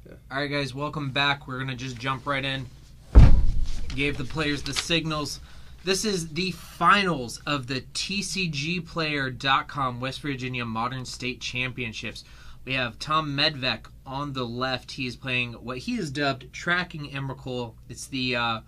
Yeah. All right, guys, welcome back. We're going to just jump right in. Gave the players the signals. This is the finals of the TCGplayer.com West Virginia Modern State Championships. We have Tom Medvec on the left. He is playing what he has dubbed Tracking Emrakul. It's the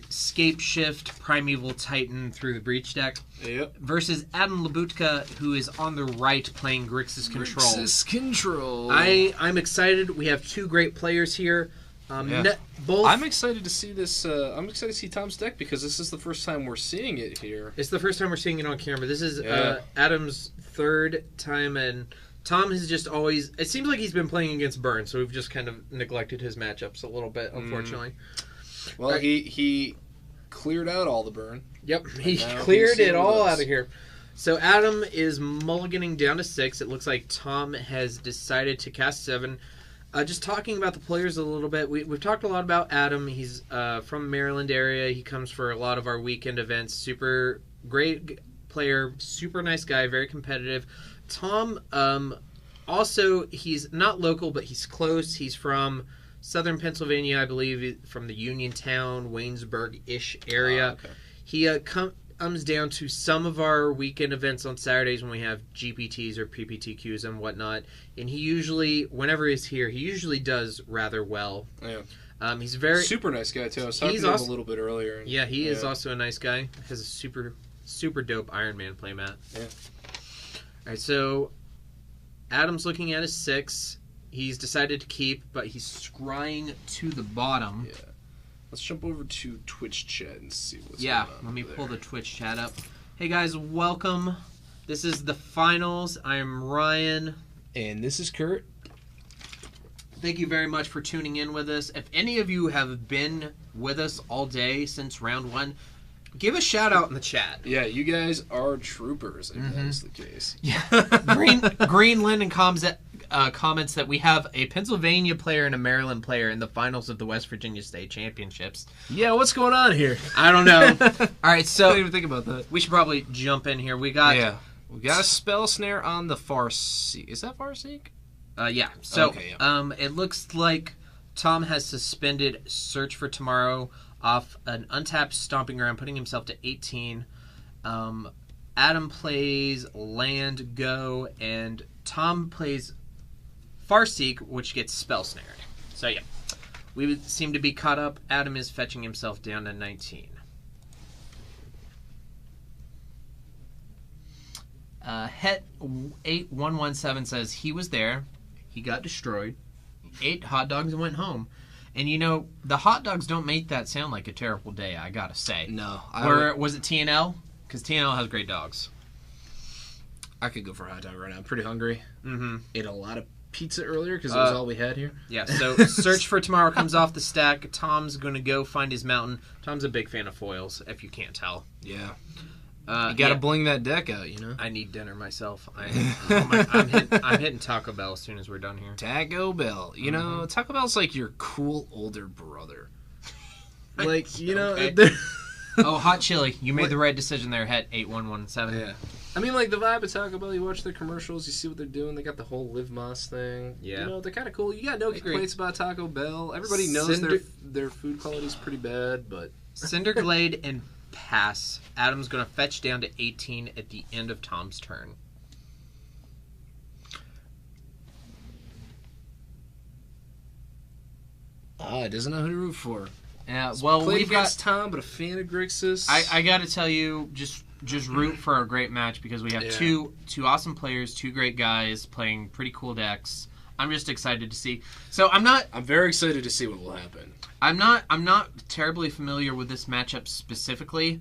Scape Shift Primeval Titan through the Breach deck. Yep. Versus Adam Labutka, who is on the right playing Grixis Control. Grixis Control. I'm excited. We have two great players here. Both. I'm excited to see this. I'm excited to see Tom's deck because this is the first time we're seeing it here. It's the first time we're seeing it on camera. This is Adam's third time, and Tom has just always... It seems like he's been playing against Burn, so we've just kind of neglected his matchups a little bit, unfortunately. Well, he cleared out all the Burn. Yep, he cleared it all out of here. So Adam is mulliganing down to 6. It looks like Tom has decided to cast 7. Just talking about the players a little bit, we've talked a lot about Adam. He's from Maryland area. He comes for a lot of our weekend events. Super great player, super nice guy, very competitive. Tom, also, he's not local, but he's close. He's from southern Pennsylvania, I believe, from the Uniontown, Waynesburg-ish area. Okay. He comes down to some of our weekend events on Saturdays when we have GPTs or PPTQs and whatnot. And he usually, whenever he's here, he usually does rather well. Yeah. He's very super nice guy too. I was talking to him a little bit earlier. Yeah, he is also a nice guy. Has a super dope Iron Man playmat. Yeah. All right, so Adam's looking at his 6. He's decided to keep, but he's scrying to the bottom. Yeah. Let's jump over to Twitch chat and see what's going on. Yeah, let me pull the Twitch chat up. Hey guys, welcome. This is the finals. I'm Ryan. And this is Kurt. Thank you very much for tuning in with us. If any of you have been with us all day since round 1, give a shout out in the chat. Yeah, you guys are troopers, if that is the case. Yeah. Green Linden comments that we have a Pennsylvania player and a Maryland player in the finals of the West Virginia State Championships. Yeah, what's going on here? I don't know. All right, so I didn't even think about that. We should probably jump in here. We got a spell snare on the Farseek. Is that Farseek? Yeah. So okay, yeah. It looks like Tom has suspended Search for Tomorrow off an untapped Stomping Ground, putting himself to 18. Adam plays Land Go, and Tom plays Farseek, which gets spell snared. So yeah, we would seem to be caught up. Adam is fetching himself down to 19. Het8117 says he was there. He got destroyed. Ate hot dogs and went home. And you know, the hot dogs don't make that sound like a terrible day, I gotta say. No. Was it TNL? Because TNL has great dogs. I could go for a hot dog right now. I'm pretty hungry. Mm-hmm. Ate a lot of pizza earlier because it was all we had here. Yeah, so Search for Tomorrow comes off the stack. Tom's going to go find his mountain. Tom's a big fan of foils, if you can't tell. Yeah. You gotta bling that deck out, you know? I need dinner myself. I'm hitting Taco Bell as soon as we're done here. Taco Bell. You know, Taco Bell's like your cool older brother. Like, you know... Okay. Oh, hot chili. You made the right decision there, Het8117. Yeah. I mean, like, the vibe of Taco Bell, you watch their commercials, you see what they're doing. They got the whole Live Moss thing. Yeah. You know, they're kind of cool. You got no complaints about Taco Bell. Everybody knows their food quality's pretty bad, but... Cinderglade and pass. Adam's going to fetch down to 18 at the end of Tom's turn. He doesn't know who to root for. Yeah, well, we've got Tom, but a fan of Grixis. I got to tell you, just root for a great match because we have two awesome players, two great guys playing pretty cool decks. I'm just excited to see. So I'm very excited to see what will happen. I'm not terribly familiar with this matchup specifically.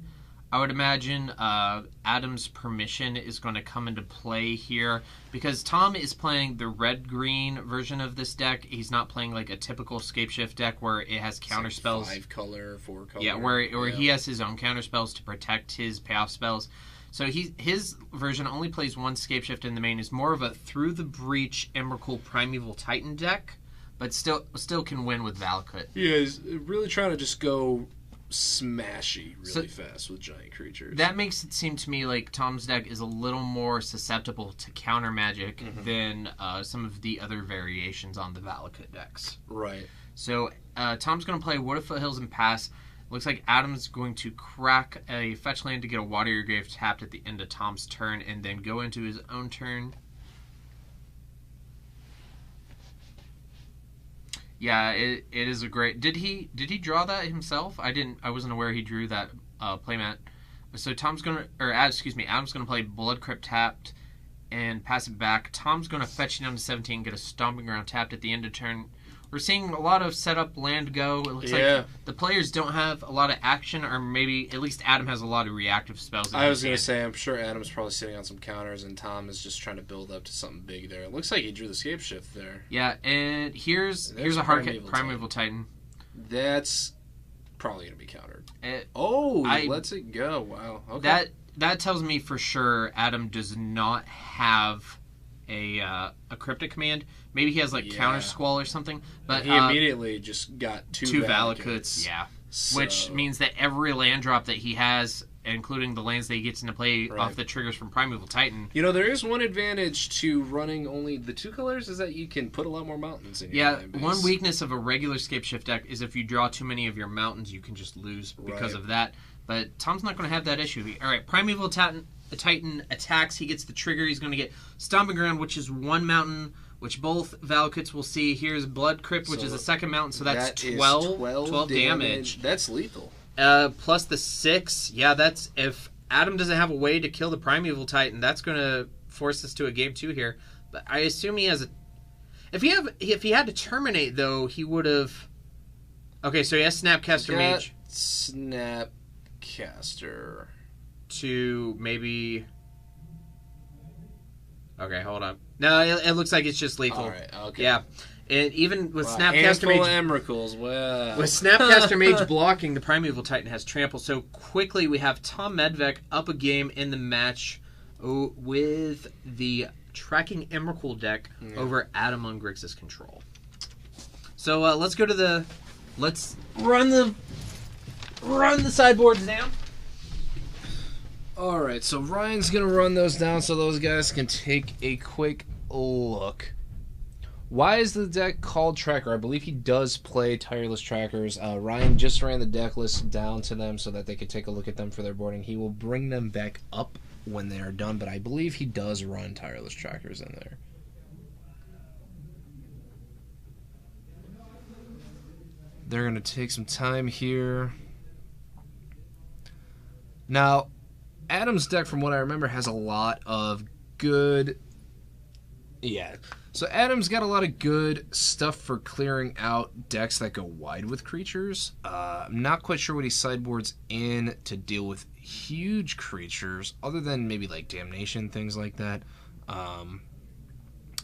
I would imagine Adam's permission is going to come into play here because Tom is playing the red-green version of this deck. He's not playing like a typical Scape Shift deck where it has counter spells. 5-color, 4-color. Yeah, where he has his own counter spells to protect his payoff spells. So his version only plays one Scape Shift in the main. Is more of a Through the Breach Emrakul Primeval Titan deck, but still can win with Valakut. Yeah, he's really trying to just go smashy really fast with giant creatures. That makes it seem to me like Tom's deck is a little more susceptible to counter magic than some of the other variations on the Valakut decks. Right. So Tom's going to play Wood of Foothills and pass. Looks like Adam's going to crack a fetch land to get a Water Your Grave tapped at the end of Tom's turn and then go into his own turn. Yeah, it is a great... Did he draw that himself? I wasn't aware he drew that playmat. So Adam's gonna play Blood Crypt tapped and pass it back. Tom's gonna fetch it down to 17, get a Stomping Ground tapped at the end of turn. We're seeing a lot of setup land go. It looks like the players don't have a lot of action, or maybe at least Adam has a lot of reactive spells. I was going to say, I'm sure Adam's probably sitting on some counters, and Tom is just trying to build up to something big there. It looks like he drew the Scape Shift there. Yeah, and here's a Primeval Titan. That's probably going to be countered. Lets it go. Wow. Okay. That tells me for sure Adam does not have a Cryptic Command. Maybe he has Counter Squall or something. But he immediately just got two Valakuts. Yeah. So. Which means that every land drop that he has, including the lands that he gets into play off the triggers from Primeval Titan. There is one advantage to running only the 2 colors is that you can put a lot more mountains in your land base. One weakness of a regular Scape Shift deck is if you draw too many of your mountains, you can just lose because of that. But Tom's not going to have that issue. All right, Primeval Titan attacks. He gets the trigger. He's going to get Stomping Ground, which is 1 mountain, which both Valakuts will see. Here's Blood Crypt, which is the second mountain, so that's 12 damage. That's lethal. Plus the 6. Yeah, that's... If Adam doesn't have a way to kill the Primeval Titan, that's going to force us to a game 2 here. But I assume he has a... If he had to terminate, though, he would have... Okay, so he has Snapcaster Mage. Snapcaster... To maybe... Okay, hold on. No, it looks like it's just lethal. All right, okay. Yeah. And even with Snapcaster Mage... Emrakuls, wow. With Snapcaster Mage blocking, the Primeval Titan has trample. So quickly, we have Tom Medvec up a game in the match with the Tracking Emrakul deck over Adam on Grixis control. So let's go to the... Let's run the sideboards down. Alright, so Ryan's going to run those down so those guys can take a quick look. Why is the deck called Tracker? I believe he does play Tireless Trackers. Ryan just ran the deck list down to them so that they could take a look at them for their boarding. He will bring them back up when they are done, but I believe he does run Tireless Trackers in there. They're going to take some time here. Now... Adam's deck, from what I remember, has a lot of good... Yeah. So Adam's got a lot of good stuff for clearing out decks that go wide with creatures. I'm not quite sure what he sideboards in to deal with huge creatures, other than maybe Damnation, things like that.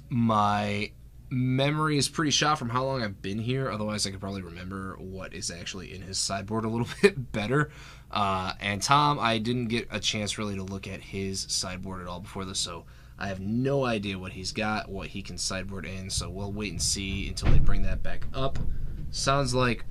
My memory is pretty shot from how long I've been here. Otherwise, I could probably remember what is actually in his sideboard a little bit better. And Tom, I didn't get a chance really to look at his sideboard at all before this, so I have no idea what he's got, what he can sideboard in, so we'll wait and see until they bring that back up. Sounds like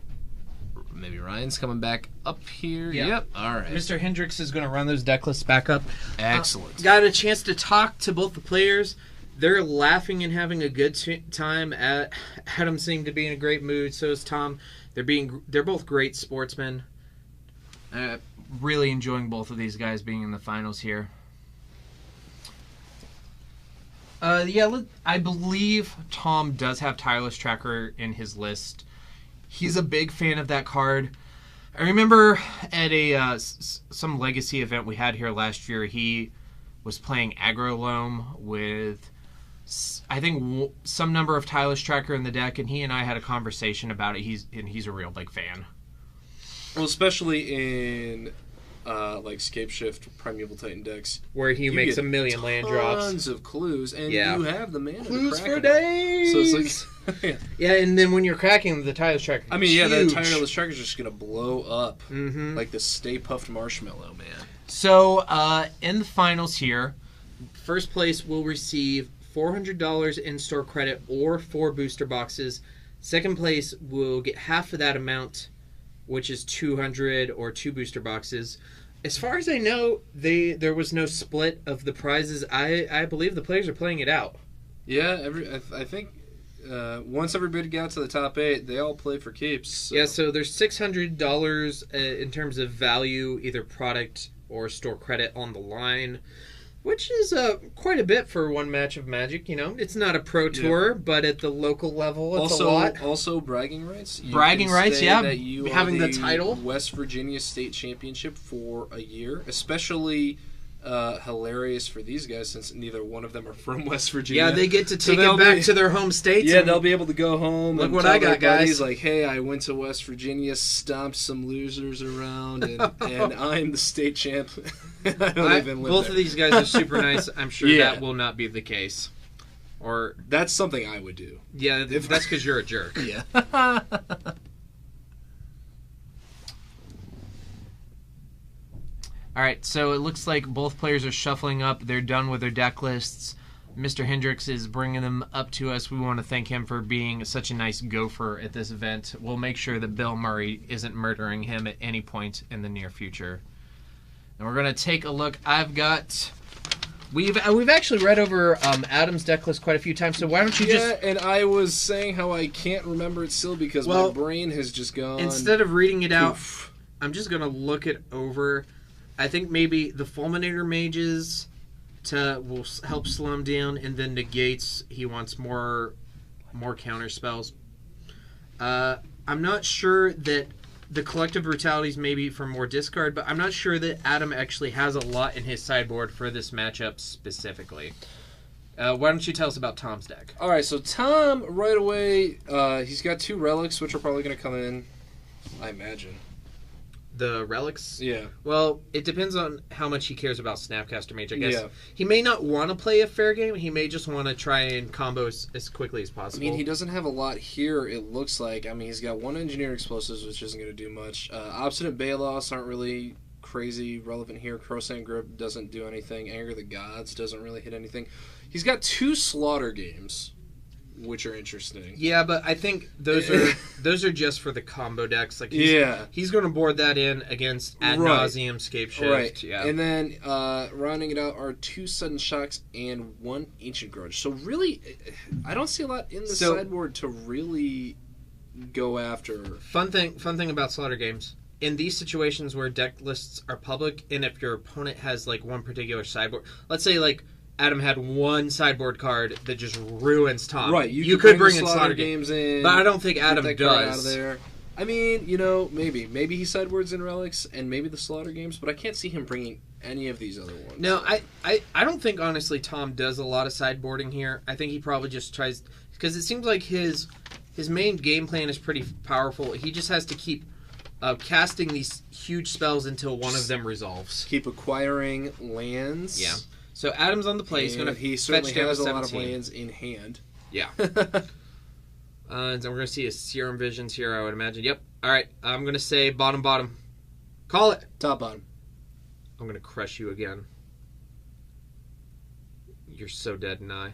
maybe Ryan's coming back up here. Yep. All right. Mr. Hendricks is going to run those deck lists back up. Excellent. Got a chance to talk to both the players. They're laughing and having a good time. Adam seemed to be in a great mood. So is Tom. They're both great sportsmen. Really enjoying both of these guys being in the finals here. I believe Tom does have Tireless Tracker in his list. He's a big fan of that card. I remember at a some Legacy event we had here last year, he was playing Aggro Loam with, I think, some number of Tireless Tracker in the deck, and he and I had a conversation about it. He's a real big fan. Well, especially in Scape Shift, Primeval Titan decks, where he makes a million land drops, tons of clues, and you have the mana clues to crack for days. So it's yeah, and then when you're cracking the Tireless Tracker, I mean, that Tireless Tracker is just gonna blow up like the Stay Puffed Marshmallow, man. So in the finals here, first place will receive $400 in-store credit or 4 booster boxes. Second place will get half of that amount which is 200 or 2 booster boxes. As far as I know, there was no split of the prizes. I believe the players are playing it out. Yeah, I think once everybody got to the top 8, they all play for keeps. So. Yeah, so there's $600 in terms of value, either product or store credit on the line, which is quite a bit for one match of Magic. You know, it's not a pro tour, but at the local level, it's a lot. Also, bragging rights. Bragging rights, yeah. That you having the title, West Virginia State Championship for a year, especially. Hilarious for these guys since neither one of them are from West Virginia. Yeah, they get to take it back to their home states. Yeah, they'll be able to go home. Look and what tell I got, their buddies, guys. Like, hey, I went to West Virginia, stomped some losers around, and I'm the state champ. I don't even live both there. of these guys are super nice. I'm sure that will not be the case. Or that's something I would do. Yeah, that's because you're a jerk. Yeah. All right, so it looks like both players are shuffling up. They're done with their deck lists. Mr. Hendricks is bringing them up to us. We want to thank him for being such a nice gopher at this event. We'll make sure that Bill Murray isn't murdering him at any point in the near future. And we're going to take a look. We've actually read over Adam's deck list quite a few times, so why don't you just... Yeah, and I was saying how I can't remember it still because my brain has just gone... Instead of reading it out, I'm just going to look it over... I think maybe the Fulminator Mages will help slow him down, and then negates. He wants more counter spells. I'm not sure that the Collective Brutalities maybe for more discard, but I'm not sure that Adam actually has a lot in his sideboard for this matchup specifically. Why don't you tell us about Tom's deck? All right, so Tom, right away, he's got 2 relics, which are probably going to come in, I imagine. The relics? Yeah. Well, it depends on how much he cares about Snapcaster Mage, I guess. Yeah. He may not want to play a fair game. He may just want to try and combo as quickly as possible. I mean, he doesn't have a lot here, it looks like. I mean, he's got 1 Engineered Explosives, which isn't going to do much. Obstinate Balos aren't really crazy relevant here. Crowsand Grip doesn't do anything. Anger of the Gods doesn't really hit anything. He's got 2 Slaughter Games, which are interesting. Yeah, but I think those are just for the combo decks. Like he's going to board that in against Ad Nauseam, Scape Shift. Right. Yeah. And then rounding it out are 2 Sudden Shocks and 1 Ancient Grudge. So really, I don't see a lot in the sideboard to really go after. Fun thing about Slaughter Games. In these situations where deck lists are public, and if your opponent has like one particular sideboard, let's say like Adam had 1 sideboard card that just ruins Tom. Right, you could bring in Slaughter Games in, but I don't think Adam does. Out of there. I mean, you know, maybe he sideboards in relics and maybe the Slaughter Games, but I can't see him bringing any of these other ones. No, I don't think honestly Tom does a lot of sideboarding here. I think he probably just tries because it seems like his main game plan is pretty powerful. He just has to keep casting these huge spells until one of them resolves. Keep acquiring lands. Yeah. So Adam's on the play. He certainly has a lot of lands in hand. Yeah. And then we're going to see a Serum Visions here, I would imagine. Yep. All right. I'm going to say bottom. Call it. Top bottom. I'm going to crush you again. You're so dead, Nye.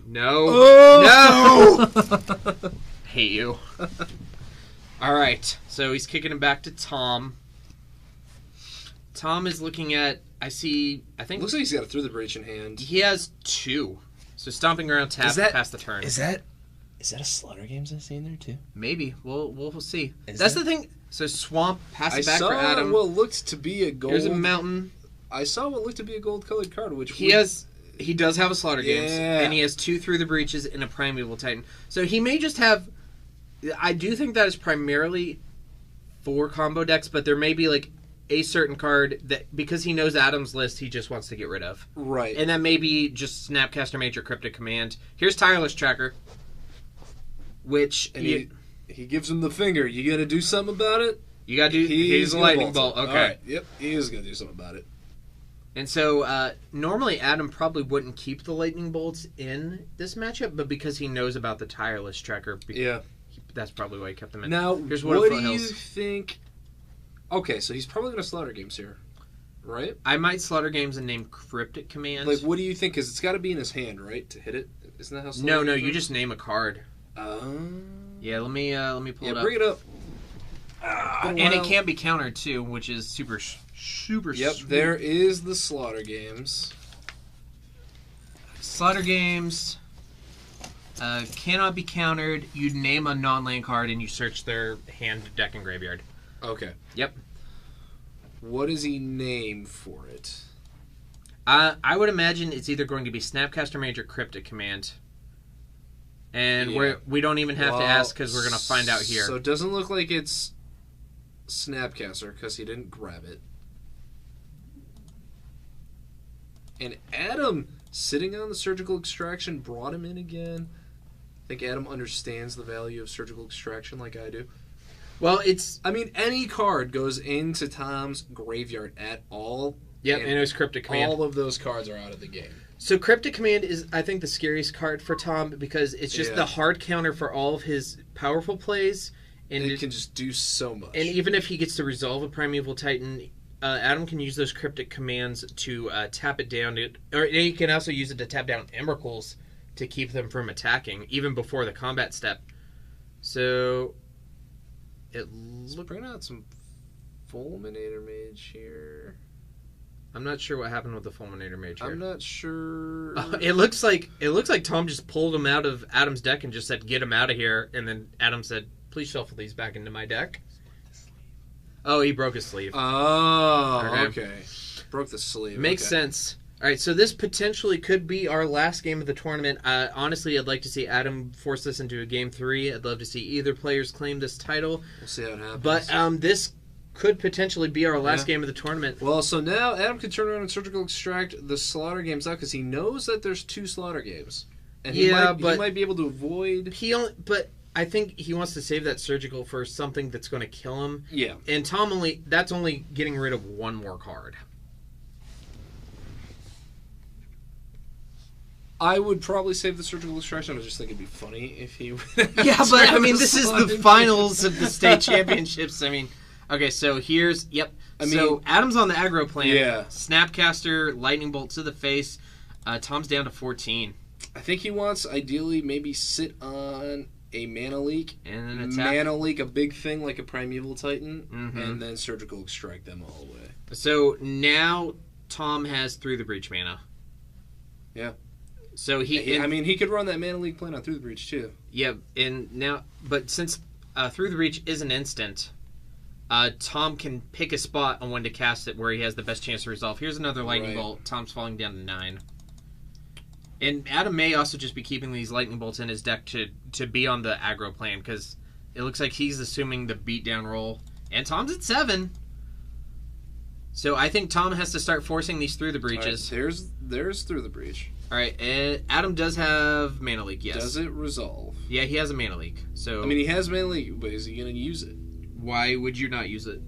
No. Oh! No! Hate you. All right. So he's kicking him back to Tom. Tom is looking at... I think... Looks like he's got a Through the Breach in hand. He has 2. So stomping around past the turn. Is that a Slaughter Games I see in there too? Maybe. We'll see. That's the thing. So Swamp, pass it back for Adam. I saw what looked to be a gold... Here's a mountain. I saw what looked to be a gold-colored card, which... He does have a Slaughter Games. And he has 2 Through the Breaches and a Primeval Titan. So he may just have... I do think that is primarily for combo decks, but there may be like a certain card that, because he knows Adam's list, he just wants to get rid of. Right. And that may be just Snapcaster Mage or Cryptic Command. Here's Tireless Tracker, which... And he gives him the finger. You got to do something about it? You got to do... He's a Lightning Bolt. Okay. All right. Yep. He is going to do something about it. And so, normally Adam probably wouldn't keep the Lightning Bolts in this matchup, but because he knows about the Tireless Tracker... That's probably why he kept them in. Now, what do you think... Okay, so he's probably going to Slaughter Games here, right? I might Slaughter Games and name Cryptic Command. Like, what do you think? Because it's got to be in his hand, right, to hit it? Isn't that how Slaughter No, Games you just name a card. Yeah, let me pull it up. Bring it up. And it can be countered too, which is super Yep, sweet. there is the Slaughter Games. Slaughter Games cannot be countered. You name a non-land card and you search their hand, deck, and graveyard. Okay. Yep. What does he name for it? I would imagine it's either going to be Snapcaster Mage or Cryptic Command. And we don't even have to ask because we're going to find out here. So it doesn't look like it's Snapcaster because he didn't grab it. And Adam, sitting on the Surgical Extraction, brought him in again. I think Adam understands the value of Surgical Extraction like I do. Well, any card goes into Tom's graveyard at all. Yep, and it was Cryptic Command. All of those cards are out of the game. So Cryptic Command is, I think, the scariest card for Tom because it's just the hard counter for all of his powerful plays. And it can just do so much. And even if he gets to resolve a Primeval Titan, Adam can use those Cryptic Commands to tap it down. Or he can also use it to tap down Emrakuls to keep them from attacking, even before the combat step. So let's bring out some Fulminator Mage here. I'm not sure what happened with the Fulminator Mage here. I'm not sure. It looks like Tom just pulled him out of Adam's deck and just said, "Get him out of here." And then Adam said, "Please shuffle these back into my deck." Oh, he broke his sleeve. Oh, okay. Broke the sleeve. Makes sense. All right, so this potentially could be our last game of the tournament. Honestly, I'd like to see Adam force this into a Game 3. I'd love to see either players claim this title. We'll see how it happens. But this could potentially be our last game of the tournament. Well, so now Adam can turn around and Surgical Extract the Slaughter Games out because he knows that there's 2 Slaughter Games. And he might be able to avoid... But I think he wants to save that Surgical for something that's going to kill him. Yeah. And Tom that's only getting rid of 1 more card. I would probably save the Surgical Extraction. I just think it'd be funny if he... Yeah, but I mean, this is the finals of the state championships. I mean, okay, so here's... Yep. So Adam's on the aggro plan. Yeah. Snapcaster, Lightning Bolt to the face. Tom's down to 14. I think he wants, ideally, maybe sit on a Mana Leak. And then attack. Mana Leak, a big thing like a Primeval Titan. Mm-hmm. And then Surgical Extract them all the way. So now Tom has Through the Breach mana. Yeah. So he could run that Mana Leak plan on Through the Breach too. Yeah, but since Through the Breach is an instant, Tom can pick a spot on when to cast it where he has the best chance to resolve. Here's another Lightning Bolt. Tom's falling down to 9. And Adam may also just be keeping these Lightning Bolts in his deck to be on the aggro plan because it looks like he's assuming the beatdown roll. And Tom's at 7. So I think Tom has to start forcing these Through the Breaches. Right, there's Through the Breach. All right, Adam does have Mana Leak, yes. Does it resolve? Yeah, he has a Mana Leak. So he has Mana Leak, but is he going to use it? Why would you not use it?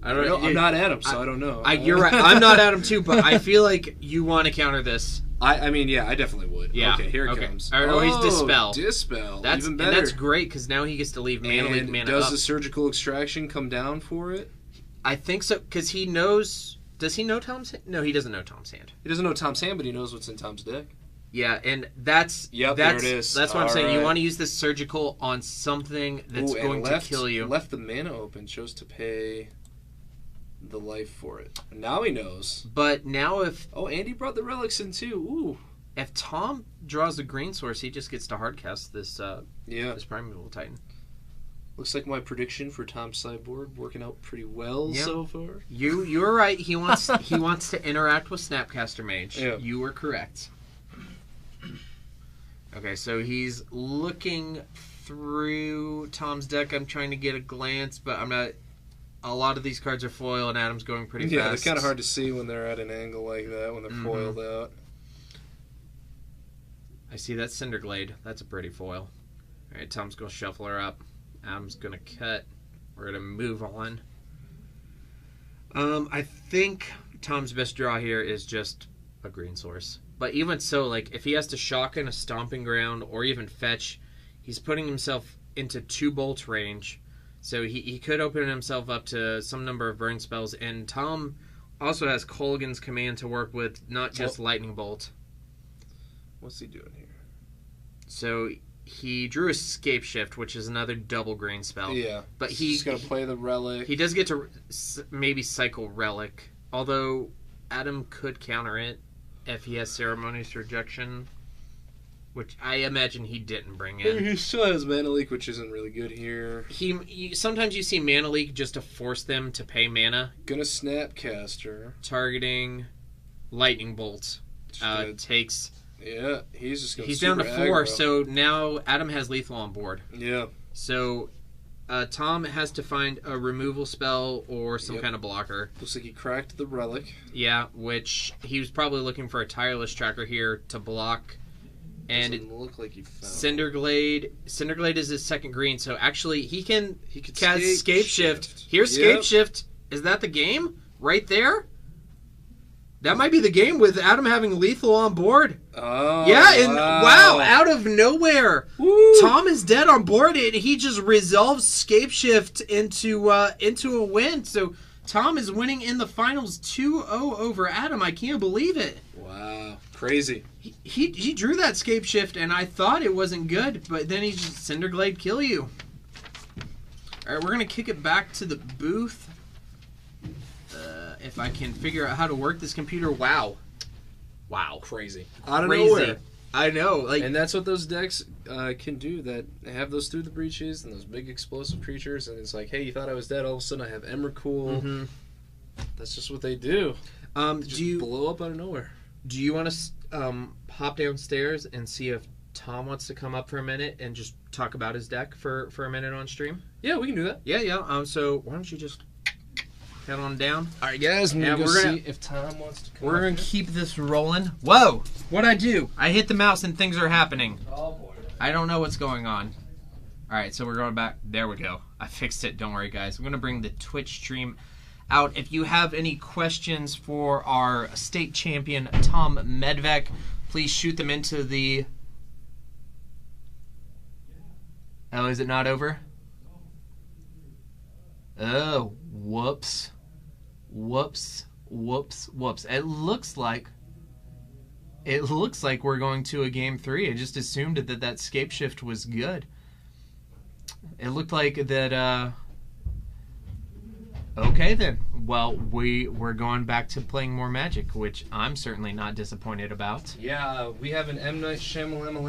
I don't know. I'm not Adam, so I don't know. You're right. I'm not Adam too, but I feel like you want to counter this. I definitely would. Yeah. Okay, here it comes. Oh, he's Dispel. Dispel. Even better. And that's great because now he gets to leave Mana Leak, mana does up. the Surgical Extraction come down for it? I think so because he knows. Does he know Tom's hand? No, he doesn't know Tom's hand. He doesn't know Tom's hand, but he knows what's in Tom's deck. Yeah, and that's there it is. That's what I'm saying. Right. You want to use this Surgical on something that's going to kill you. Left the mana open, chose to pay the life for it. Now he knows. But now if and he brought the relics in too. Ooh. If Tom draws a green source, he just gets to hardcast this this Primeval Titan. Looks like my prediction for Tom's sideboard working out pretty well so far. You're right. He wants to interact with Snapcaster Mage. Yeah. You were correct. Okay, so he's looking through Tom's deck. I'm trying to get a glance, but I'm not. A lot of these cards are foil, and Adam's going pretty fast. Yeah, it's kind of hard to see when they're at an angle like that, when they're foiled out. I see that Cinderglade. That's a pretty foil. All right, Tom's going to shuffle her up. Adam's going to cut. We're going to move on. I think Tom's best draw here is just a green source. But even so, like if he has to shock in a Stomping Ground or even fetch, he's putting himself into 2 bolt range. So he could open himself up to some number of burn spells. And Tom also has Kolaghan's Command to work with, not just Lightning Bolt. What's he doing here? So he drew Escape Shift, which is another double green spell. Yeah. But he's going to play the Relic. He does get to maybe cycle Relic, although Adam could counter it if he has Ceremonious Rejection, which I imagine he didn't bring in. He still has Mana Leak, which isn't really good here. Sometimes you see Mana Leak just to force them to pay mana. Gonna Snapcaster. Targeting Lightning Bolt. Takes... Yeah, he's just going to He's down to 4, so now Adam has lethal on board. Yeah. So Tom has to find a removal spell or some kind of blocker. Looks like he cracked the Relic. Yeah, which he was probably looking for a Tireless Tracker here to block. And doesn't look like he found Cinderglade. Cinderglade is his second green, so actually he could cast Scape Shift. Here's Scape Shift. Is that the game? Right there? That might be the game with Adam having lethal on board. Oh, yeah, and wow, out of nowhere, Woo. Tom is dead on board, and he just resolves Scape Shift into a win. So Tom is winning in the finals 2-0 over Adam. I can't believe it. Wow, crazy. He drew that Scape Shift, and I thought it wasn't good, but then he just Cinderglade kill you. All right, we're gonna kick it back to the booth. If I can figure out how to work this computer, wow, crazy, out of nowhere. I know, and that's what those decks can do. That have those Through the Breaches and those big explosive creatures, and it's like, hey, you thought I was dead. All of a sudden, I have Emrakul. Mm-hmm. That's just what they do. Do you blow up out of nowhere? Do you want to hop downstairs and see if Tom wants to come up for a minute and just talk about his deck for a minute on stream? Yeah, we can do that. Yeah. So why don't you just head on down? All right, guys. We're gonna see if Tom wants to come. We're gonna keep this rolling. Whoa! What'd I do? I hit the mouse and things are happening. Oh boy. I don't know what's going on. All right, so we're going back. There we go. I fixed it. Don't worry, guys. I'm gonna bring the Twitch stream out. If you have any questions for our state champion Tom Medvec, please shoot them into the... Oh, is it not over? Oh, whoops. Whoops. It looks like we're going to a game 3. I just assumed that Scape Shift was good. It looked like that, okay then. Well, we're going back to playing more Magic, which I'm certainly not disappointed about. Yeah, we have an M. Night Shyamalan M.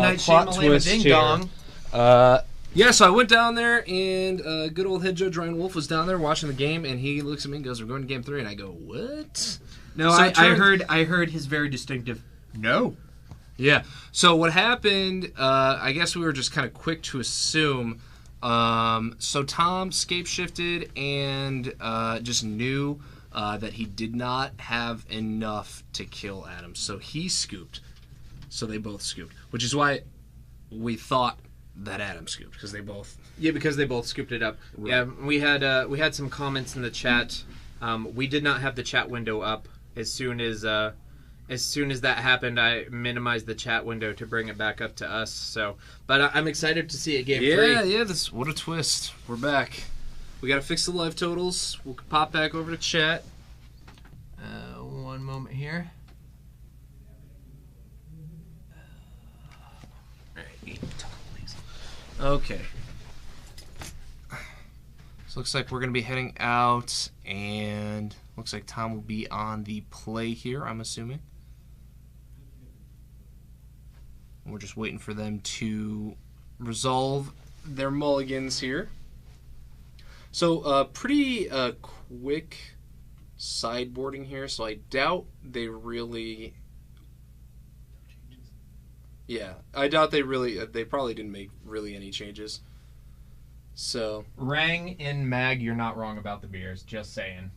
Night Shyamalan Ding Dong. Yeah, so I went down there, and good old head judge Ryan Wolf was down there watching the game, and he looks at me and goes, "We're going to game 3," and I go, "What?" No, so I heard his very distinctive no. Yeah. So what happened? I guess we were just kind of quick to assume. So Tom scape shifted and just knew that he did not have enough to kill Adam, so he scooped. So they both scooped, which is why we thought that Adam scooped, because they both scooped it up. Right. Yeah, we had some comments in the chat. We did not have the chat window up. As soon as that happened, I minimized the chat window to bring it back up to us. So, but I'm excited to see it game 3. Yeah, what a twist. We're back. We got to fix the live totals. We'll pop back over to chat. One moment here. Okay. So looks like we're going to be heading out, and looks like Tom will be on the play here, I'm assuming. And we're just waiting for them to resolve their mulligans here. So pretty quick sideboarding here, so I doubt they really... Yeah, I doubt they probably didn't make really any changes. So... Rang in Mag, you're not wrong about the beers, just saying.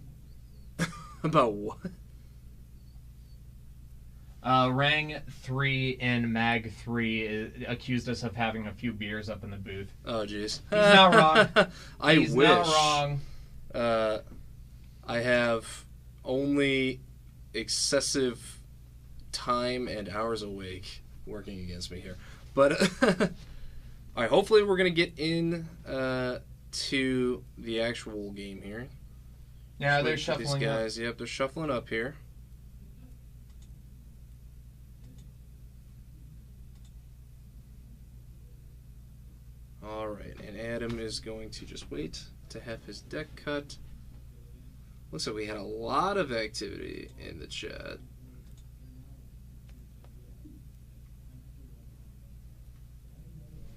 About what? Rang 3 in Mag 3 accused us of having a few beers up in the booth. Oh, jeez. He's not wrong. He's wish. Not wrong. I have only excessive time and hours awake working against me here. But all right, hopefully we're going to get in to the actual game here. Yeah, they're shuffling these guys. up. Yep, they're shuffling up here. right, and Adam is going to just wait to have his deck cut. Looks like we had a lot of activity in the chat.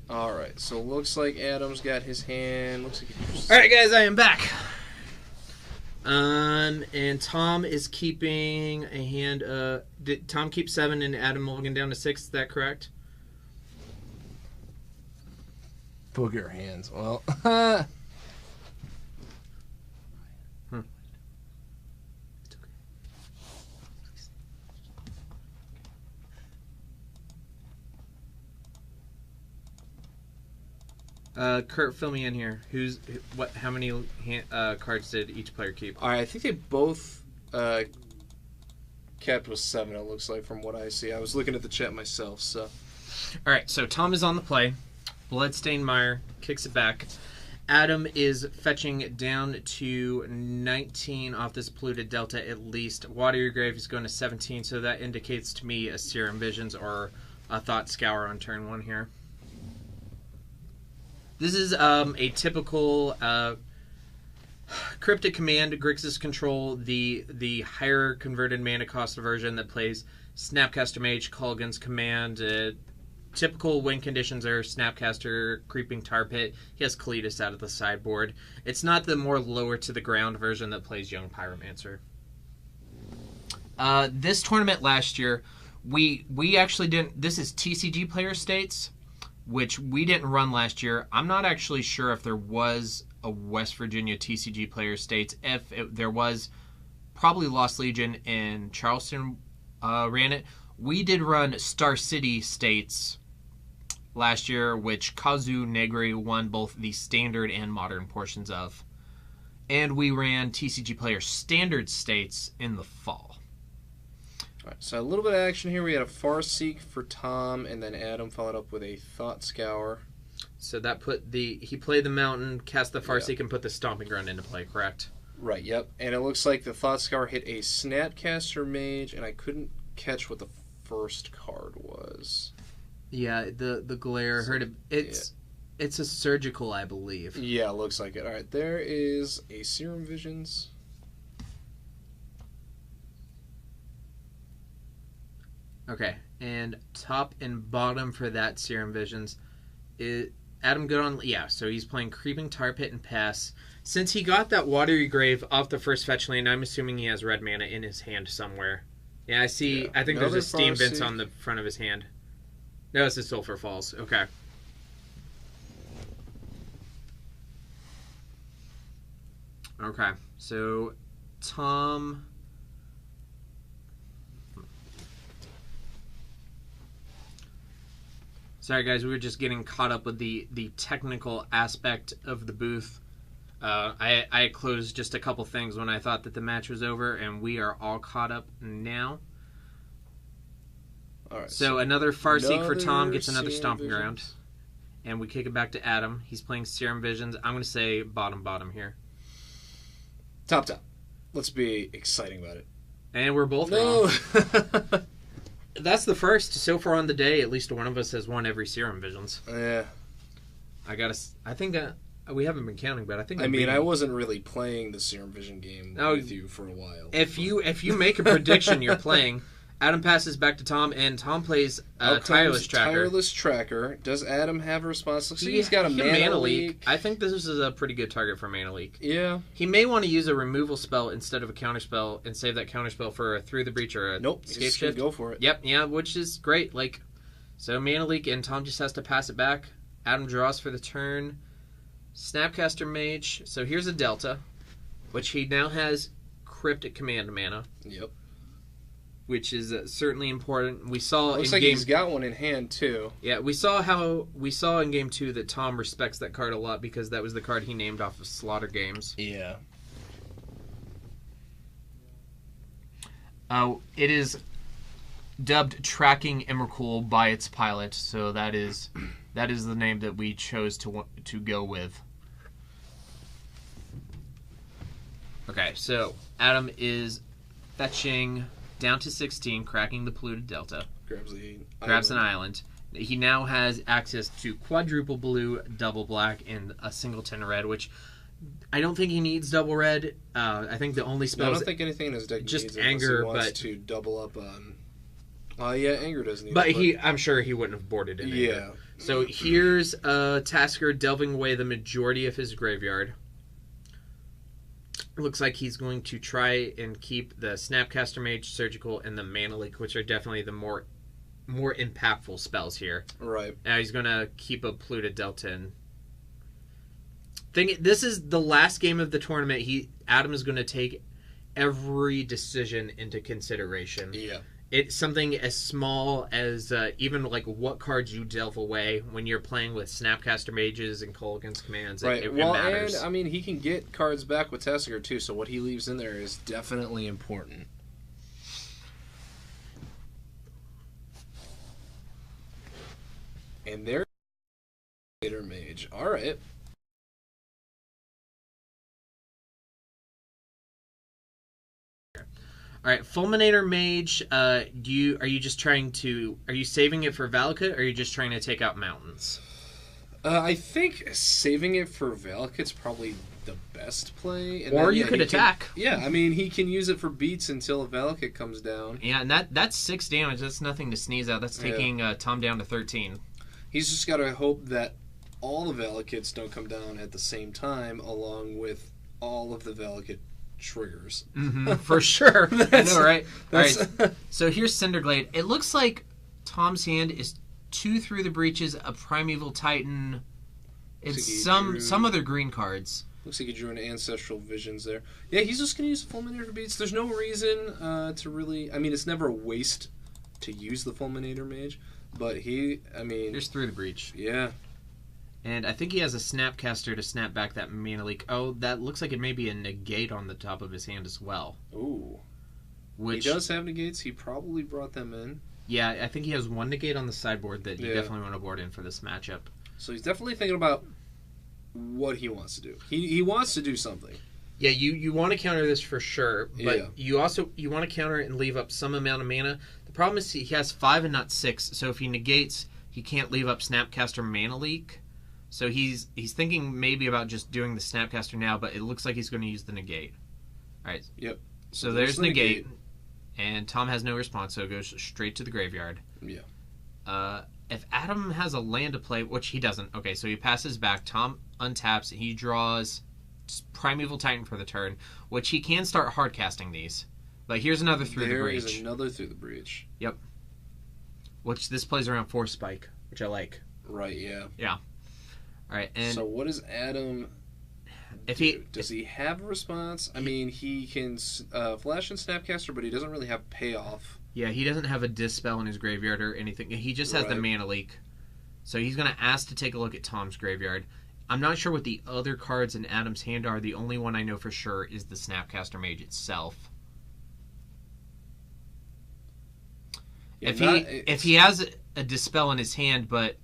All right, so looks like Adam's got his hand. Looks like all right, guys, I am back. And Tom is keeping a hand. Did Tom keep 7 and Adam mulligan down to 6? Is that correct? Booger hands. Well, Kurt, fill me in here. How many cards did each player keep? all right, I think they both kept with 7. It looks like from what I see. I was looking at the chat myself. So, all right. So Tom is on the play. Bloodstained Mire kicks it back. Adam is fetching down to 19 off this polluted delta at least. Watery Grave is going to 17, so that indicates to me a Serum Visions or a Thought Scour on turn 1 here. This is a typical Cryptic Command, Grixis Control, the higher converted mana cost version that plays Snapcaster Mage, Kulgan's Command. Typical win conditions are Snapcaster, Creeping Tar Pit. He has Kalitas out of the sideboard. It's not the more lower to the ground version that plays Young Pyromancer. This tournament last year, we actually didn't. This is TCG player states, which we didn't run last year. I'm not actually sure if there was a West Virginia TCG player states. There was, probably Lost Legion and Charleston ran it. We did run Star City states last year, which Kazu Negri won both the standard and modern portions of. And we ran TCG player standard states in the fall. all right, so a little bit of action here. We had a Farseek for Tom, and then Adam followed up with a Thought Scour. So that he played the Mountain, cast the Farseek, and put the Stomping Ground into play, correct? Right, yep. And it looks like the Thought Scour hit a Snapcaster Mage, and I couldn't catch what the first card was. Yeah, the glare. It's a surgical, I believe. Yeah, it looks like it. All right, there is a Serum Visions. Okay, and top and bottom for that Serum Visions is Adam good on. Yeah, so he's playing Creeping Tar Pit and pass. Since he got that Watery Grave off the first fetch lane, I'm assuming he has red mana in his hand somewhere. Yeah, I see. Yeah. I think there's a Steam Vince on the front of his hand. No, it's a Sulphur Falls. Okay. Okay, so Tom. Sorry, guys, we were just getting caught up with the technical aspect of the booth. I closed just a couple things when I thought that the match was over, and we are all caught up now. All right, so another Farseek for Tom gets another Stomping Ground. And we kick it back to Adam. He's playing Serum Visions. I'm going to say bottom here. Top. Let's be exciting about it. And we're both wrong. That's the first. So far on the day, at least one of us has won every Serum Visions. Yeah. I think we haven't been counting, but I think... I wasn't really playing the Serum Vision game with you for a while. If you make a prediction, you're playing... Adam passes back to Tom, and Tom plays Tireless Tracker. Tireless Tracker. Does Adam have a response? He's got a Mana Leak. I think this is a pretty good target for Mana Leak. Yeah. He may want to use a removal spell instead of a counter spell and save that counter spell for a Through the Breach or a Escape Shift. Go for it. Yep, yeah, which is great. So Mana Leak, and Tom just has to pass it back. Adam draws for the turn. Snapcaster Mage. So here's a Delta, which he now has Cryptic Command mana. Yep. Which is certainly important. We saw looks like he's got one in hand too. Yeah, we saw in game 2 that Tom respects that card a lot because that was the card he named off of Slaughter Games. Yeah. It is dubbed Tracking Emrakul by its pilot, so that is the name that we chose to go with. Okay, so Adam is fetching down to 16, cracking the polluted delta. Grabs an island. He now has access to quadruple blue, double black, and a singleton red, which I don't think he needs double red. I think the only spells... I don't think anything in his deck just needs anger, he wants but to double up on... yeah, anger doesn't need but it. I'm sure he wouldn't have boarded it. Yeah. Anger. So here's Tasker delving away the majority of his graveyard. Looks like he's going to try and keep the Snapcaster Mage, Surgical, and the Mana Leak, which are definitely the more impactful spells here. Right. Now he's going to keep a Pluto Delta in. This is the last game of the tournament. Adam is going to take every decision into consideration. Yeah. It's something as small as even like what cards you delve away when you're playing with Snapcaster Mages and Kolaghan's Commands. Right. It well, matters. and I mean, he can get cards back with Tasker too, so what he leaves in there is definitely important. And there's Later Mage. All right. All right, Fulminator Mage. Are you saving it for Valakut, or are you just trying to take out mountains? I think saving it for Valakut's probably the best play. And or then, you could attack. I mean, he can use it for beats until Valakut comes down. Yeah, and that's 6 damage. That's nothing to sneeze at. That's taking Tom down to 13. He's just got to hope that all the Valakuts don't come down at the same time, along with all of the Valakut triggers. Mm-hmm, for sure. I know, right? All right. So here's Cinderglade. It looks like Tom's hand is 2 Through the Breaches, a Primeval Titan, and some other green cards. Looks like he drew an Ancestral Visions there. Yeah, he's just going to use the Fulminator for beats. There's no reason to really... I mean, it's never a waste to use the Fulminator Mage, but here's Through the Breach. Yeah. And I think he has a Snapcaster to snap back that Mana Leak. Oh, that looks like it may be a negate on the top of his hand as well. Ooh. Which, he does have negates. He probably brought them in. Yeah, I think he has 1 negate on the sideboard that you definitely want to board in for this matchup. So he's definitely thinking about what he wants to do. He wants to do something. Yeah, you want to counter this for sure, but you want to counter it and leave up some amount of mana. The problem is he has 5 and not 6, so if he negates, he can't leave up Snapcaster Mana Leak. So he's thinking maybe about just doing the Snapcaster now, but it looks like he's going to use the negate. All right. Yep. So there's the negate, and Tom has no response, so it goes straight to the graveyard. Yeah. If Adam has a land to play, which he doesn't, okay, so he passes back. Tom untaps. He draws Primeval Titan for the turn, which he can start hard casting these. But here's another Through the Breach. There is another Through the Breach. Yep. Which this plays around 4 spike, which I like. Right. Yeah. Yeah. All right, and so what does Adam does he have a response? I mean, he can flash and Snapcaster, but he doesn't really have payoff. Yeah, he doesn't have a Dispel in his graveyard or anything. He just has the Mana Leak. So he's going to ask to take a look at Tom's graveyard. I'm not sure what the other cards in Adam's hand are. The only one I know for sure is the Snapcaster Mage itself. Yeah, if he has a Dispel in his hand, but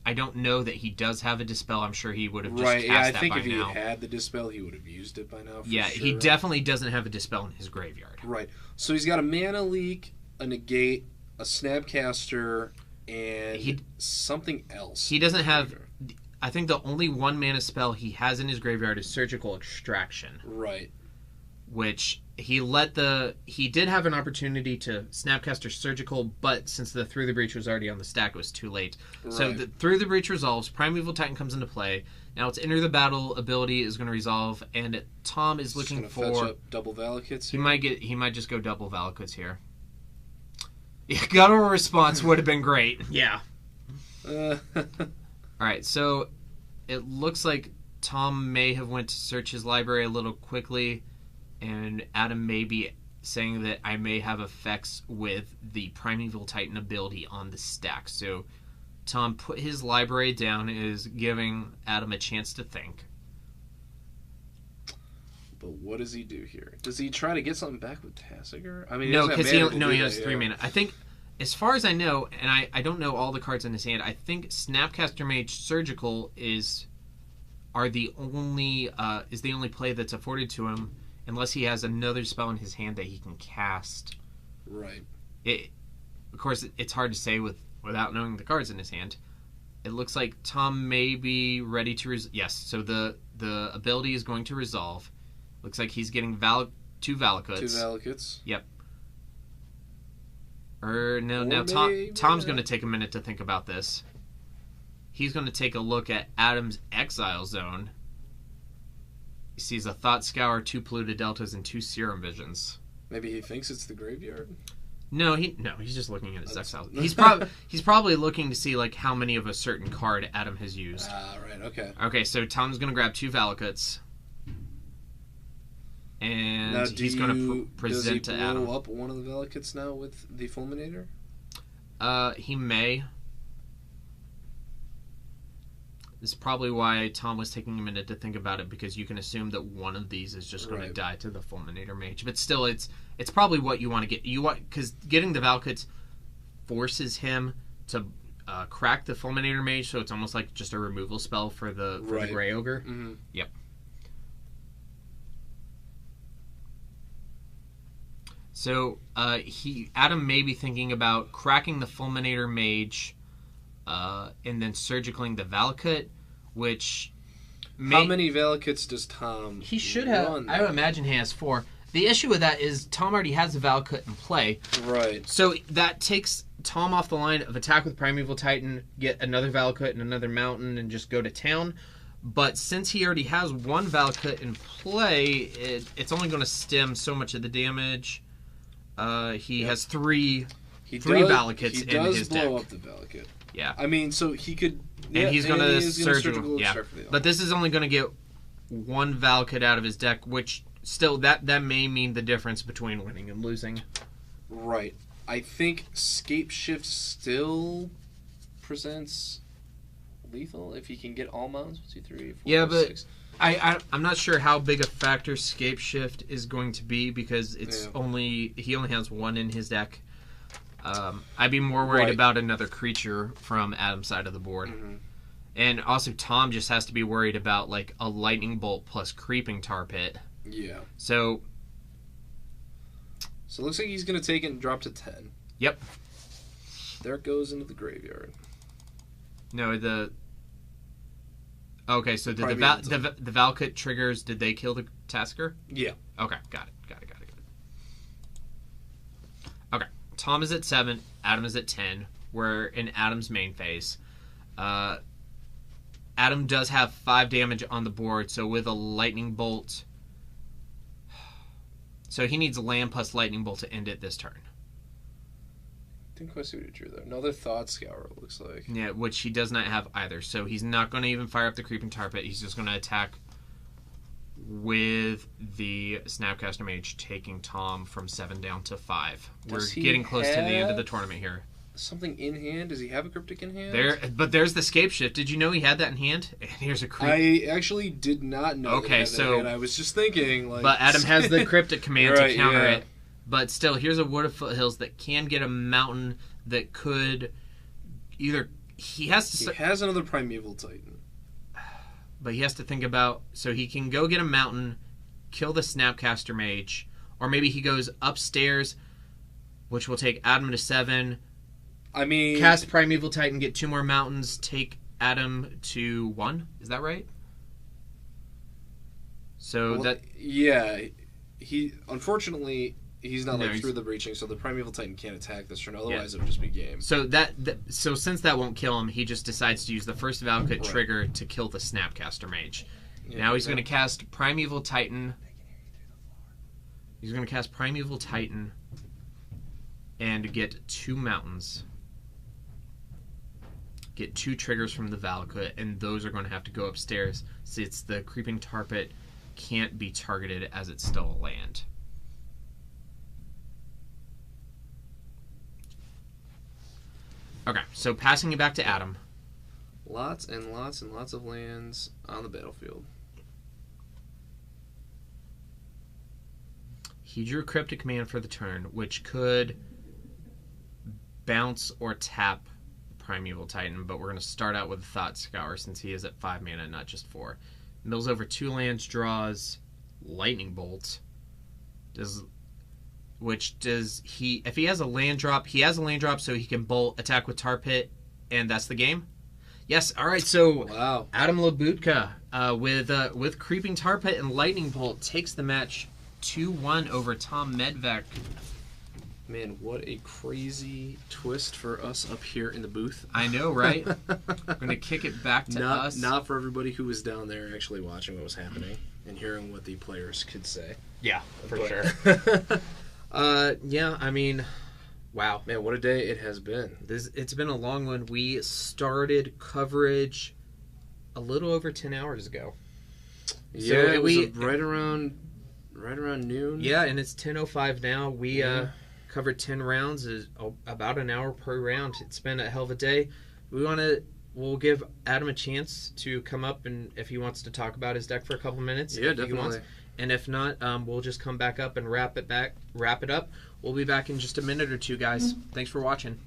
I don't know that he does have a Dispel. I'm sure he would have just cast that by now. I think if he had the Dispel, he would have used it by now. Yeah, he definitely doesn't have a Dispel in his graveyard. Right. So he's got a Mana Leak, a Negate, a Snapcaster, and something else. He doesn't have... I think the only 1 mana spell he has in his graveyard is Surgical Extraction. Right. Which he did have an opportunity to Snapcaster Surgical, but since the Through the Breach was already on the stack, it was too late. Right. So the Through the Breach resolves, Primeval Titan comes into play. Now its Enter the Battle ability is going to resolve, and Tom is looking for... fetch up double Valakuts here? He might just go double Valakuts here. Yeah, Guttural Response would have been great. Yeah. Alright, so it looks like Tom may have went to search his library a little quickly, and Adam may be saying that I may have effects with the Primeval Titan ability on the stack. So Tom put his library down and is giving Adam a chance to think. But what does he do here? Does he try to get something back with Tassiger? I mean, no, because he has 3 mana. I think, as far as I know, and I don't know all the cards in his hand, I think Snapcaster Mage Surgical is the only play that's afforded to him, unless he has another spell in his hand that he can cast. Right. Of course, it's hard to say with without knowing the cards in his hand. It looks like Tom may be ready to... Yes, so the ability is going to resolve. Looks like he's getting 2 Valakuts. 2 Valakuts. Yep. Now Tom's going to take a minute to think about this. He's going to take a look at Adam's Exile Zone. He sees a Thought Scour, 2 Polluted Deltas, and 2 Serum Visions. Maybe he thinks it's the graveyard? No, he's just looking at his exile. He's probably looking to see like how many of a certain card Adam has used. Right, okay. Okay, so Tom's going to grab 2 Valakuts. And now, he's going to present to Adam. Does he blow up one of the Valakuts now with the Fulminator? He may. This is probably why Tom was taking a minute to think about it, because you can assume that one of these is just going to die to the Fulminator Mage. But still, it's probably what you want to get. Because getting the Valakuts forces him to crack the Fulminator Mage, so it's almost like just a removal spell for the Grey Ogre. Mm-hmm. Yep. So Adam may be thinking about cracking the Fulminator Mage, and then surgicaling the Valakut, which how many Valakuts does Tom? He should have. I would imagine he has 4. The issue with that is Tom already has a Valakut in play, right? So that takes Tom off the line of attack with Primeval Titan, get another Valakut and another Mountain, and just go to town. But since he already has 1 Valakut in play, it's only going to stem so much of the damage. He has 3 Valakuts in his deck. He does blow up the Valakut. Yeah. I mean, so he could... And he's going to surgical. Yeah. But this is only going to get 1 Valakut out of his deck, which still, that may mean the difference between winning and losing. Right. I think Scape Shift still presents lethal if he can get all mountains. 1, 2, 3, 4, yeah, 5, but 6. I'm not sure how big a factor Scape Shift is going to be, because he only has 1 in his deck. I'd be more worried about another creature from Adam's side of the board. Mm-hmm. And also Tom just has to be worried about like a Lightning Bolt plus Creeping Tar Pit. Yeah. So it looks like he's going to take it and drop to 10. Yep. There it goes into the graveyard. No, okay, so did the Valakut triggers, did they kill the Tasker? Yeah. Okay, got it. Okay, Tom is at 7, Adam is at 10. We're in Adam's main phase. Adam does have 5 damage on the board, so with a Lightning Bolt... So he needs Land plus Lightning Bolt to end it this turn. Didn't quite see what he drew, though. Another Thought Scour, it looks like. Yeah, which he does not have either. So he's not going to even fire up the Creeping Tar Pit. He's just going to attack with the Snapcaster Mage, taking Tom from 7 down to 5. We're getting close to the end of the tournament here. Something in hand? Does he have a Cryptic in hand? But there's the Scape Shift. Did you know he had that in hand? And here's a I actually did not know. Okay, so I was just thinking, like. But Adam has the Cryptic command to counter it. But still, here's a Wood of Foothills that can get a mountain that could either he has another Primeval Titan. But he has to think about, so he can go get a mountain, kill the Snapcaster Mage, or maybe he goes upstairs, which will take Adam to 7. I mean, cast Primeval Titan, get 2 more mountains, take to 1. Is that right? So he unfortunately he's not through the breaching, so the Primeval Titan can't attack this turn. Otherwise, it would just be game. So so since that won't kill him, he just decides to use the first Valakut trigger to kill the Snapcaster Mage. Yeah, now he's going to cast Primeval Titan. He's going to cast Primeval Titan and get 2 mountains. Get 2 triggers from the Valakut, and those are going to have to go upstairs since the Creeping Tar Pit can't be targeted as it's still a land. Okay, so passing it back to Adam. Lots and lots and lots of lands on the battlefield. He drew Cryptic Command for the turn, which could bounce or tap Primeval Titan, but we're going to start out with a Thought Scour since he is at 5 mana, not just 4. Mills over 2 lands, draws Lightning Bolt. which does he? If he has a land drop, he has a land drop, so he can bolt, attack with Tar Pit, and that's the game. Yes. All right. So wow. Adam Labutka with Creeping Tar Pit and Lightning Bolt takes the match 2-1 over Tom Medvec. Man, what a crazy twist for us up here in the booth. I know, right? We're going to kick it back to us. Not for everybody who was down there actually watching what was happening and hearing what the players could say. Yeah, for sure. Yeah, I mean, wow. Man, what a day it has been. It's been a long one. We started coverage a little over 10 hours ago. Yeah, so it was right around noon. Yeah, and it's 10:05 now. We covered 10 rounds, is about an hour per round. It's been a hell of a day. We'll give Adam a chance to come up, and if he wants to talk about his deck for a couple minutes. Yeah, definitely. And if not, we'll just come back up and wrap it up. We'll be back in just a minute or two, guys. Thanks for watching.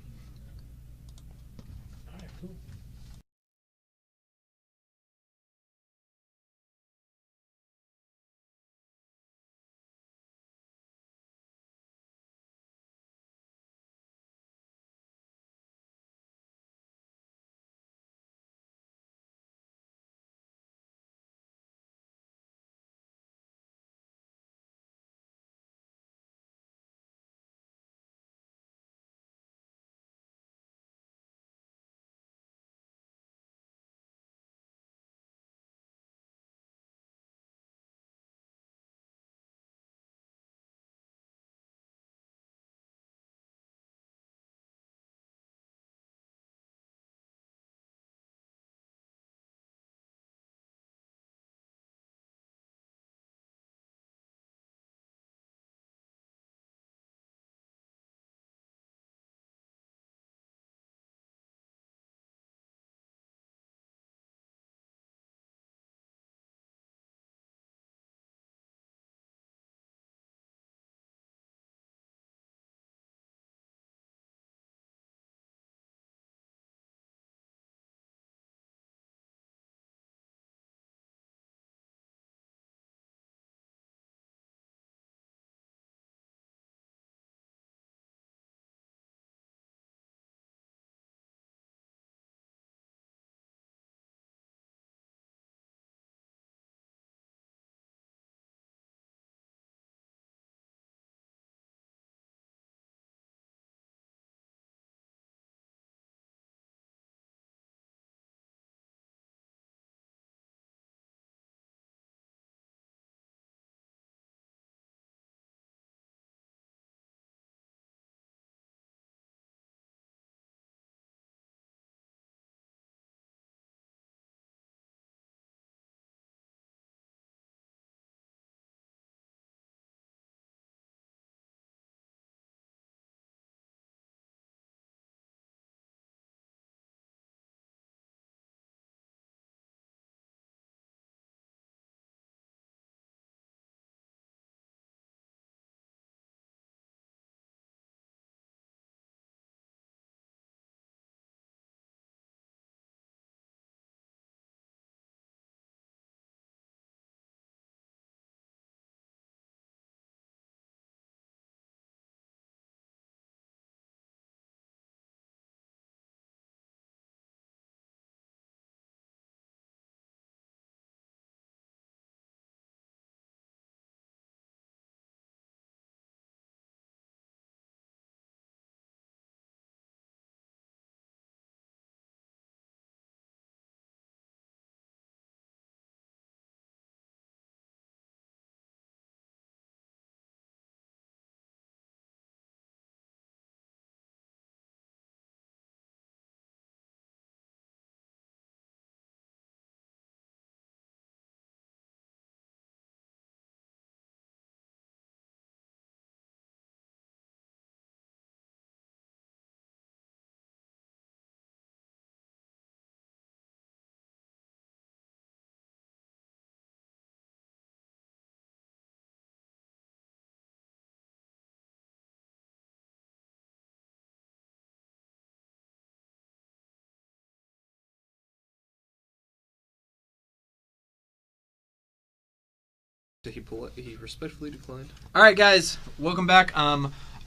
He respectfully declined. All right, guys, welcome back.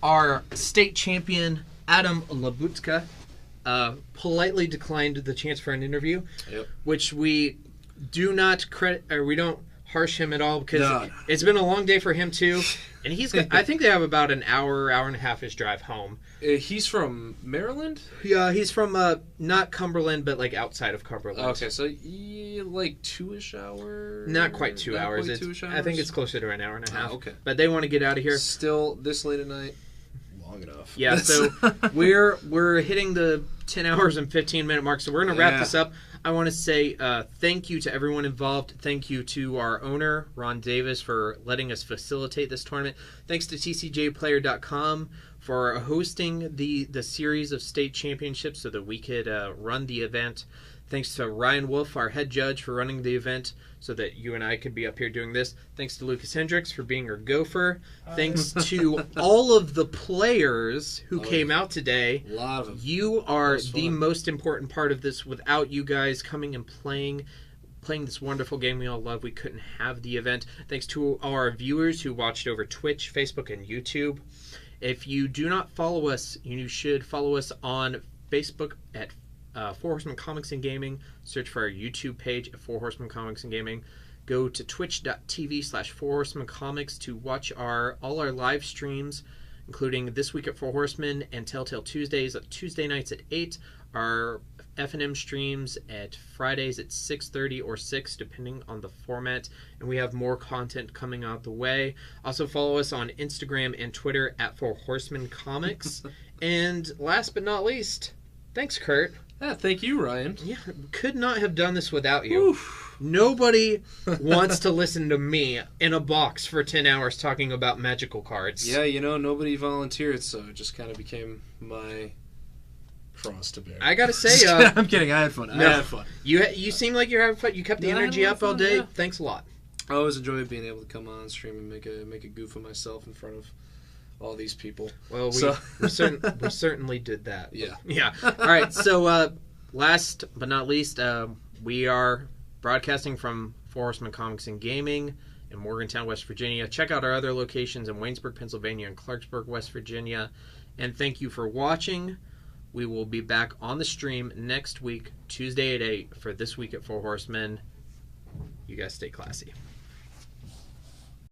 Our state champion Adam Labutka politely declined the chance for an interview, which we do not credit, or we don't harsh him at all, because it's been a long day for him too, and he's. I think they have about an hour and a half-ish drive home. He's from Maryland? Yeah, he's from not Cumberland, but like outside of Cumberland. Okay, so like 2-ish hours? Not quite 2 hours. I think it's closer to an hour and a half. Okay. But they want to get out of here. Still this late at night? Long enough. Yeah, so we're hitting the 10 hours and 15-minute mark, so we're going to wrap this up. I want to say thank you to everyone involved. Thank you to our owner, Ron Davis, for letting us facilitate this tournament. Thanks to TCJplayer.com for hosting the series of state championships so that we could run the event. Thanks to Ryan Wolf, our head judge, for running the event so that you and I could be up here doing this. Thanks to Lucas Hendricks for being our gopher. Thanks to all of the players who came out today. A lot of them. You are the most important part of this. Without you guys coming and playing this wonderful game we all love, we couldn't have the event. Thanks to our viewers who watched over Twitch, Facebook, and YouTube. If you do not follow us, you should follow us on Facebook at Four Horsemen Comics and Gaming. Search for our YouTube page at Four Horsemen Comics and Gaming. Go to twitch.tv/Four Horsemen Comics to watch all our live streams, including This Week at Four Horsemen and Telltale Tuesdays, Tuesday nights at 8. Our F&M streams at Fridays at 6:30 or 6, depending on the format. And we have more content coming out the way. Also follow us on Instagram and Twitter at Four Horsemen Comics. And last but not least, thanks, Kurt. Yeah, thank you, Ryan. Yeah, could not have done this without you. Oof. Nobody wants to listen to me in a box for 10 hours talking about magical cards. Yeah, nobody volunteered, so it just kind of became my cross to bear. I gotta say, I'm kidding. I had fun. I had fun. You seem like you're having fun. You kept the energy up all day. Yeah. Thanks a lot. I always enjoy being able to come on stream and make a goof of myself in front of all these people. Well, we certainly did that. Yeah. Yeah. All right. So, last but not least, we are broadcasting from Four Horsemen Comics and Gaming in Morgantown, West Virginia. Check out our other locations in Waynesburg, Pennsylvania, and Clarksburg, West Virginia. And thank you for watching. We will be back on the stream next week, Tuesday at 8, for This Week at Four Horsemen. You guys stay classy.